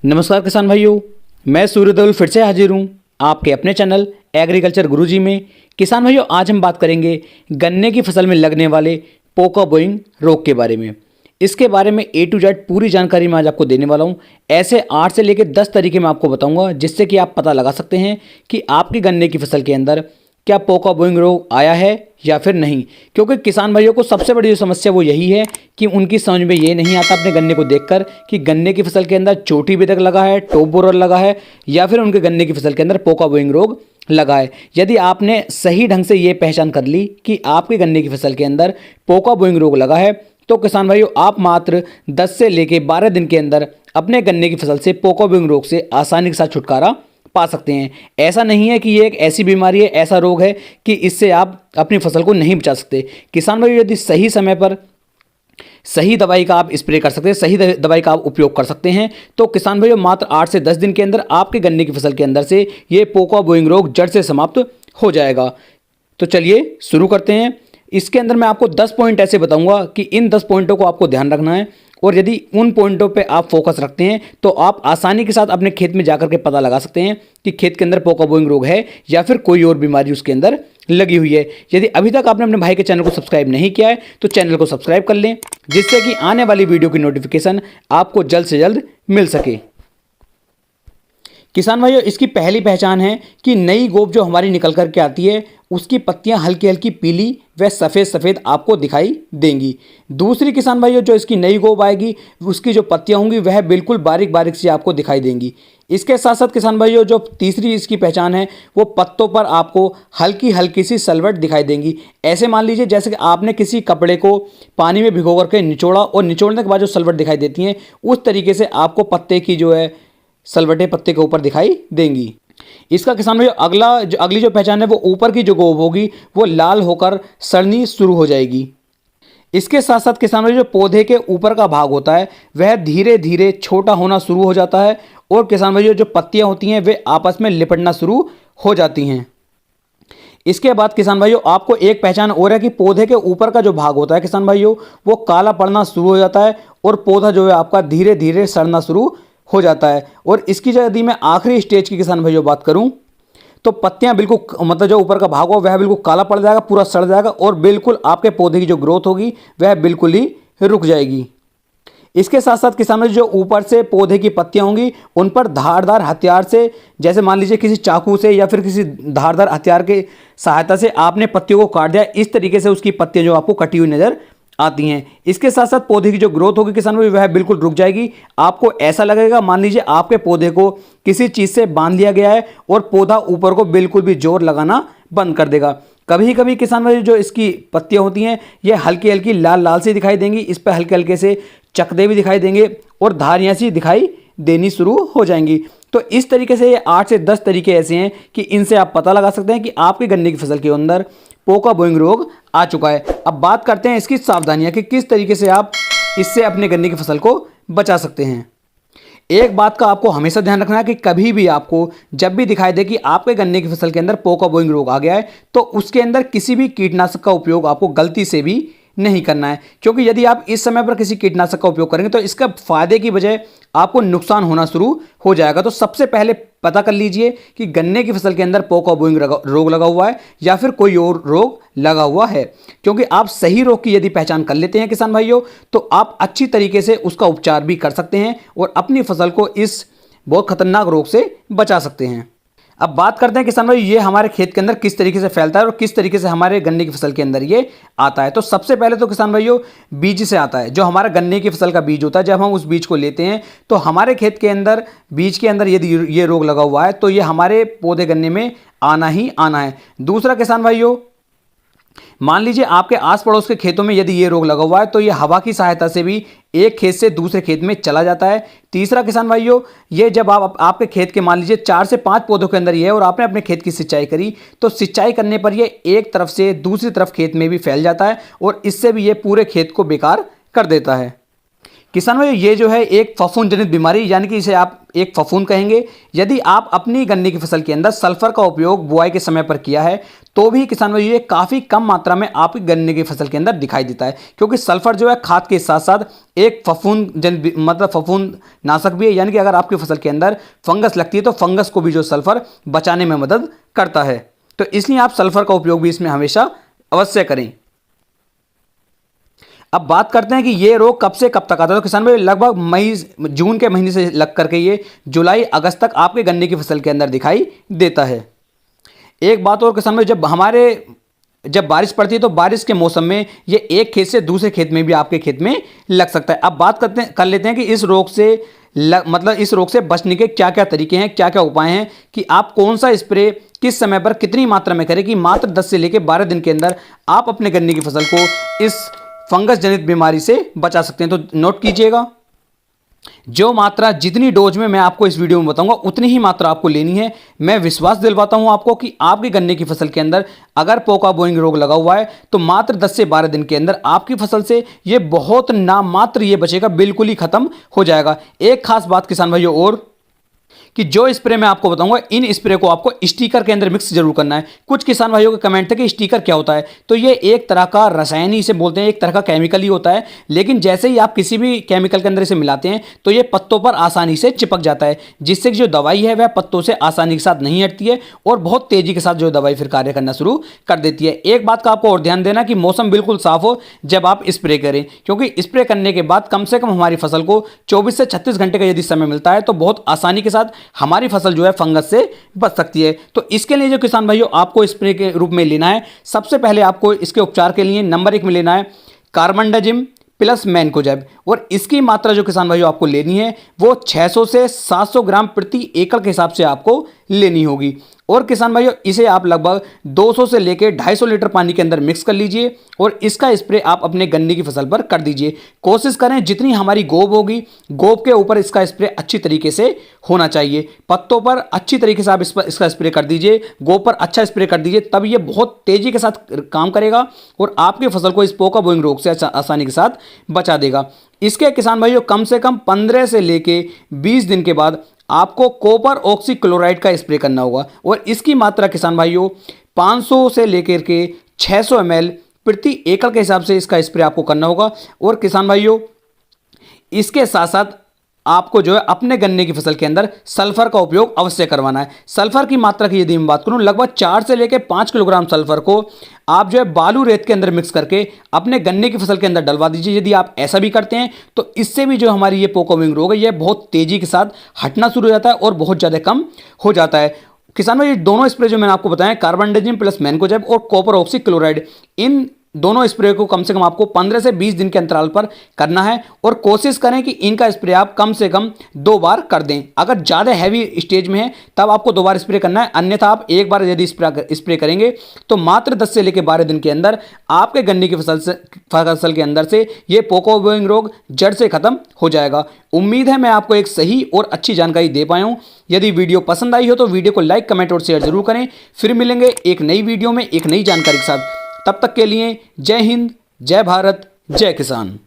नमस्कार किसान भाइयों, मैं सूर्यदेव फिर से हाजिर हूँ आपके अपने चैनल एग्रीकल्चर गुरुजी में। किसान भाइयों, आज हम बात करेंगे गन्ने की फसल में लगने वाले पोका बोइंग रोग के बारे में। इसके बारे में A to Z पूरी जानकारी मैं आज आपको देने वाला हूँ। ऐसे 8 से लेकर 10 तरीके मैं आपको बताऊंगा जिससे कि आप पता लगा सकते हैं कि आपकी गन्ने की फसल के अंदर क्या पोका बोइंग रोग आया है या फिर नहीं। क्योंकि किसान भाइयों को सबसे बड़ी जो समस्या वो यही है कि उनकी समझ में ये नहीं आता अपने गन्ने को देखकर कि गन्ने की फसल के अंदर चोटी बेधक लगा है, टॉप बोरर लगा है या फिर उनके गन्ने की फसल के अंदर पोका बोइंग रोग लगा है। यदि आपने सही ढंग से ये पहचान कर ली कि आपके गन्ने की फसल के अंदर पोका बोइंग रोग लगा है तो किसान भाइयों, आप मात्र 10 से लेकर 12 दिन के अंदर अपने गन्ने की फसल से पोका बोइंग रोग से आसानी के साथ छुटकारा पा सकते हैं। ऐसा नहीं है कि ये एक ऐसी बीमारी है, ऐसा रोग है कि इससे आप अपनी फसल को नहीं बचा सकते। किसान भाई, यदि सही समय पर सही दवाई का आप स्प्रे कर सकते हैं, सही दवाई का आप उपयोग कर सकते हैं तो किसान भाइयों मात्र 8 से 10 दिन के अंदर आपके गन्ने की फसल के अंदर से ये पोका बोइंग रोग जड़ से समाप्त हो जाएगा। तो चलिए शुरू करते हैं। इसके अंदर मैं आपको 10 पॉइंट ऐसे बताऊंगा कि इन 10 पॉइंटों को आपको ध्यान रखना है और यदि उन पॉइंटों पे आप फोकस रखते हैं तो आप आसानी के साथ अपने खेत में जाकर के पता लगा सकते हैं कि खेत के अंदर पोका बोइंग रोग है या फिर कोई और बीमारी उसके अंदर लगी हुई है। यदि अभी तक आपने अपने भाई के चैनल को सब्सक्राइब नहीं किया है तो चैनल को सब्सक्राइब कर लें जिससे कि आने वाली वीडियो की नोटिफिकेशन आपको जल्द से जल्द मिल सके। किसान भाइयों, इसकी पहली पहचान है कि नई गोब जो हमारी निकल कर के आती है उसकी पत्तियां हल्की हल्की पीली व सफ़ेद सफ़ेद आपको दिखाई देंगी। दूसरी किसान भाइयों, जो इसकी नई गोब आएगी उसकी जो पत्तियां होंगी वह बिल्कुल बारीक बारीक सी आपको दिखाई देंगी। इसके साथ साथ किसान भाइयों, जो तीसरी इसकी पहचान है वो पत्तों पर आपको हल्की हल्की सी सलवट दिखाई देंगी। ऐसे मान लीजिए जैसे कि आपने किसी कपड़े को पानी में भिगो करके निचोड़ा और निचोड़ने के बाद जो सलवट दिखाई देती हैं उस तरीके से आपको पत्ते की जो है सलवटें पत्ते के ऊपर दिखाई देंगी। इसका किसान भाइयों अगली जो पहचान है वो ऊपर की जो गोब होगी वो लाल होकर सड़नी शुरू हो जाएगी। इसके साथ साथ किसान भाइयों, जो पौधे के ऊपर का भाग होता है वह धीरे धीरे छोटा होना शुरू हो जाता है और किसान भाइयों जो पत्तियां होती हैं वे आपस में लिपटना शुरू हो जाती हैं। इसके बाद किसान भाइयों आपको एक पहचान और है कि पौधे के ऊपर का जो भाग होता है किसान भाइयों वो काला पड़ना शुरू हो जाता है और पौधा जो है आपका धीरे धीरे सड़ना शुरू हो जाता है। और इसकी यदि मैं आखिरी स्टेज की किसान भाइयों बात करूं तो पत्तियां बिल्कुल मतलब जो ऊपर का भाग होगा वह बिल्कुल काला पड़ जाएगा, पूरा सड़ जाएगा और बिल्कुल आपके पौधे की जो ग्रोथ होगी वह बिल्कुल ही रुक जाएगी। इसके साथ साथ किसान भाइयों, जो ऊपर से पौधे की पत्तियां होंगी उन पर धारदार हथियार से, जैसे मान लीजिए किसी चाकू से या फिर किसी धारदार हथियार के सहायता से आपने पत्तियों को काट दिया, इस तरीके से उसकी पत्तियां जो आपको कटी हुई नजर आती हैं। इसके साथ साथ पौधे की जो ग्रोथ होगी किसान भाई वह बिल्कुल रुक जाएगी। आपको ऐसा लगेगा मान लीजिए आपके पौधे को किसी चीज से बांध लिया गया है और पौधा ऊपर को बिल्कुल भी जोर लगाना बंद कर देगा। कभी कभी किसान भाई जो इसकी पत्तियां होती हैं ये हल्की हल्की लाल लाल सी दिखाई देंगी, इस पर हल्के हल्के से चकदे भी दिखाई देंगे और धारियां सी दिखाई देनी शुरू हो जाएंगी। तो इस तरीके से ये 8 से 10 तरीके ऐसे हैं कि इनसे आप पता लगा सकते हैं कि आपके गन्ने की फसल के अंदर पोका बोइंग रोग आ चुका है। अब बात करते हैं इसकी सावधानियां कि किस तरीके से आप इससे अपने गन्ने की फसल को बचा सकते हैं। एक बात का आपको हमेशा ध्यान रखना है कि कभी भी आपको जब भी दिखाई दे कि आपके गन्ने की फसल के अंदर पोका बोइंग रोग आ गया है तो उसके अंदर किसी भी कीटनाशक का उपयोग आपको गलती से भी नहीं करना है। क्योंकि यदि आप इस समय पर किसी कीटनाशक का उपयोग करेंगे तो इसका फायदे की बजाय आपको नुकसान होना शुरू हो जाएगा। तो सबसे पहले पता कर लीजिए कि गन्ने की फसल के अंदर पोका बोइंग रोग लगा हुआ है या फिर कोई और रोग लगा हुआ है। क्योंकि आप सही रोग की यदि पहचान कर लेते हैं किसान भाइयों तो आप अच्छी तरीके से उसका उपचार भी कर सकते हैं और अपनी फसल को इस बहुत खतरनाक रोग से बचा सकते हैं। अब बात करते हैं किसान भाई ये हमारे खेत के अंदर किस तरीके से फैलता है और किस तरीके से हमारे गन्ने की फसल के अंदर ये आता है। तो सबसे पहले तो किसान भाइयों बीज से आता है। जो हमारा गन्ने की फसल का बीज होता है, जब हम उस बीज को लेते हैं तो हमारे खेत के अंदर बीज के अंदर यदि ये रोग लगा हुआ है तो ये हमारे पौधे गन्ने में आना ही आना है। दूसरा किसान भाइयों, मान लीजिए आपके आस पड़ोस के खेतों में यदि ये रोग लगा हुआ है तो ये हवा की सहायता से भी एक खेत से दूसरे खेत में चला जाता है। तीसरा किसान भाइयों, ये जब आपके खेत के मान लीजिए 4 से 5 पौधों के अंदर ये है और आपने अपने खेत की सिंचाई करी तो सिंचाई करने पर ये एक तरफ से दूसरी तरफ खेत में भी फैल जाता है और इससे भी ये पूरे खेत को बेकार कर देता है। किसान भाई ये जो है एक फफूंद जनित बीमारी, यानी कि इसे आप एक फफूंद कहेंगे। यदि आप अपनी गन्ने की फसल के अंदर सल्फर का उपयोग बुआई के समय पर किया है तो भी किसान भाई ये काफ़ी कम मात्रा में आपकी गन्ने की फसल के अंदर दिखाई देता है, क्योंकि सल्फर जो है खाद के साथ साथ एक फफूंद नाशक भी है, यानी कि अगर आपकी फसल के अंदर फंगस लगती है तो फंगस को भी जो सल्फर बचाने में मदद करता है। तो इसलिए आप सल्फर का उपयोग भी इसमें हमेशा अवश्य करें। अब बात करते हैं कि ये रोग कब से कब तक आता है। तो किसान भाई लगभग जून के महीने से लग करके ये जुलाई अगस्त तक आपके गन्ने की फसल के अंदर दिखाई देता है। एक बात और किसान भाई, जब बारिश पड़ती है तो बारिश के मौसम में ये एक खेत से दूसरे खेत में भी आपके खेत में लग सकता है। अब बात कर लेते हैं कि इस रोग से बचने के क्या क्या तरीके हैं, क्या क्या उपाय हैं, कि आप कौन सा स्प्रे किस समय पर कितनी मात्रा में करें कि मात्र 10 से लेकर 12 दिन के अंदर आप अपने गन्ने की फसल को इस फंगस जनित बीमारी से बचा सकते हैं। तो नोट कीजिएगा, जो मात्रा जितनी डोज में मैं आपको इस वीडियो में बताऊंगा उतनी ही मात्रा आपको लेनी है। मैं विश्वास दिलवाता हूं आपको कि आपके गन्ने की फसल के अंदर अगर पोका बोइंग रोग लगा हुआ है तो मात्र 10 से 12 दिन के अंदर आपकी फसल से ये बहुत नाम मात्र ये बचेगा, बिल्कुल ही खत्म हो जाएगा। एक खास बात किसान भाइयों और, कि जो स्प्रे मैं आपको बताऊंगा इन स्प्रे को आपको स्टिकर के अंदर मिक्स जरूर करना है। कुछ किसान भाइयों के कमेंट थे कि स्टिकर क्या होता है, तो ये एक तरह का रसायन ही इसे बोलते हैं, एक तरह का केमिकल ही होता है, लेकिन जैसे ही आप किसी भी केमिकल के अंदर इसे मिलाते हैं तो ये पत्तों पर आसानी से चिपक जाता है, जिससे कि जो दवाई है वह पत्तों से आसानी के साथ नहीं हटती है और बहुत तेजी के साथ जो दवाई फिर कार्य करना शुरू कर देती है। एक बात का आपको और ध्यान देना कि मौसम बिल्कुल साफ हो जब आप स्प्रे करें, क्योंकि स्प्रे करने के बाद कम से कम हमारी फसल को 24 से 36 घंटे का यदि समय मिलता है तो बहुत आसानी के साथ हमारी फसल जो है फंगस से बच सकती है। तो इसके लिए जो किसान भाइयों आपको स्प्रे के रूप में लेना है, सबसे पहले आपको इसके उपचार के लिए नंबर 1 में लेना है कार्बेंडाजिम प्लस मैनकोजेब, और इसकी मात्रा जो किसान भाइयों आपको लेनी है वो 600 से 700 ग्राम प्रति एकड़ के हिसाब से आपको लेनी होगी। और किसान भाइयों इसे आप लगभग 200 से लेकर 250 लीटर पानी के अंदर मिक्स कर लीजिए और इसका स्प्रे आप अपने गन्ने की फसल पर कर दीजिए। कोशिश करें जितनी हमारी गोब होगी, गोब के ऊपर इसका स्प्रे अच्छी तरीके से होना चाहिए। पत्तों पर अच्छी तरीके से आप इसका स्प्रे कर दीजिए, गोब पर अच्छा स्प्रे कर दीजिए, तब ये बहुत तेजी के साथ काम करेगा और आपकी फसल को इस पोका बोइंग रोग से आसानी के साथ बचा देगा। इसके किसान भाइयों कम से कम 15 से लेके 20 दिन के बाद आपको कॉपर ऑक्सीक्लोराइड का स्प्रे करना होगा और इसकी मात्रा किसान भाइयों 500 से लेकर के 600 ml प्रति एकड़ के हिसाब से इसका स्प्रे आपको करना होगा। और किसान भाइयों इसके साथ साथ आपको जो है अपने गन्ने की फसल के अंदर सल्फर का उपयोग अवश्य करवाना है। सल्फर की मात्रा की यदि मैं बात करूं, लगभग 4 से लेकर 5 किलोग्राम सल्फर को आप जो है बालू रेत के अंदर मिक्स करके अपने गन्ने की फसल के अंदर डलवा दीजिए। यदि आप ऐसा भी करते हैं तो इससे भी जो हमारी ये पोका बोइंग रोग है ये बहुत तेजी के साथ हटना शुरू हो जाता है और बहुत ज़्यादा कम हो जाता है। किसान भाई दोनों स्प्रे जो मैंने आपको बताया कार्बेंडाजिम प्लस मैनकोजेब और कॉपर ऑक्सीक्लोराइड, इन दोनों स्प्रे को कम से कम आपको 15 से 20 दिन के अंतराल पर करना है और कोशिश करें कि इनका स्प्रे आप कम से कम 2 बार कर दें। अगर ज़्यादा हैवी स्टेज में है तब आपको 2 बार स्प्रे करना है, अन्यथा आप एक बार यदि स्प्रे करेंगे तो मात्र 10 से लेकर 12 दिन के अंदर आपके गन्ने की फसल के अंदर से ये पोका बोइंग रोग जड़ से खत्म हो जाएगा। उम्मीद है मैं आपको एक सही और अच्छी जानकारी दे पाया हूँ। यदि वीडियो पसंद आई हो तो वीडियो को लाइक, कमेंट और शेयर जरूर करें। फिर मिलेंगे एक नई वीडियो में एक नई जानकारी के साथ। तब तक के लिए जय हिंद, जय भारत, जय किसान।